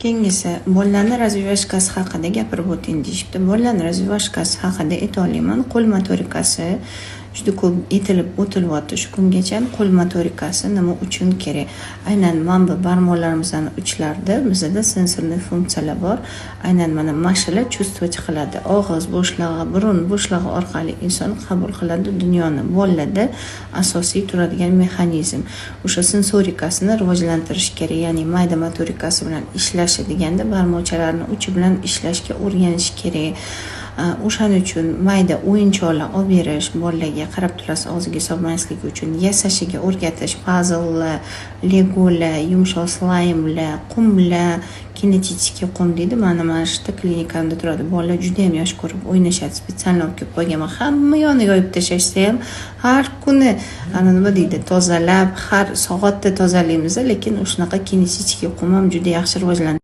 Keyingisi bolalarni razviyashkasi haqida gapirib o'ting deyishibdi. Bolalarni razviyashkasi haqida ayta olaman. Qo'l motorikasi juda ko'p etilib o'tilyapti shu kungacha. Qo'l motorikasi nima uchun kerak? Aynan mana bu barmoqlarimizning uchlarida bizda sensorli funksiyalar bor. Aynan mana mashina chувствовать qiladi. Og'iz bo'shlog'i, burun bo'shlog'i orqali inson qabul qiladi dunyoni. Bolalarda asosiy turadigan mexanizm. O'sha sensorikasini rivojlantirish kerak, ya'ni mayda motorikasi bilan ishlashi deganda barmoqchalarni uchi bilan ishlashga o'rganish kerak. O'shaning uchun mayda o'yinchoqlar olib berish, bolalarga qarab turasiz, og'ziga solmasligi uchun yasashiga o'rgatish, puzzlelar, legolar, yumshoq slaymlar, qumlar, kinetik qum deydi. Mana shu klinikamda turadi. Bolalar juda ham yosh ko'rib o'ynashadi. Spesial olib kelib qo'yganman. Hamma yoniga olib tashlashsa ham har kuni nima deydi, tozalab, har soatda tozalaymiz, lekin o'shanaqa kinetik qum ham juda yaxshi rivojlanadi.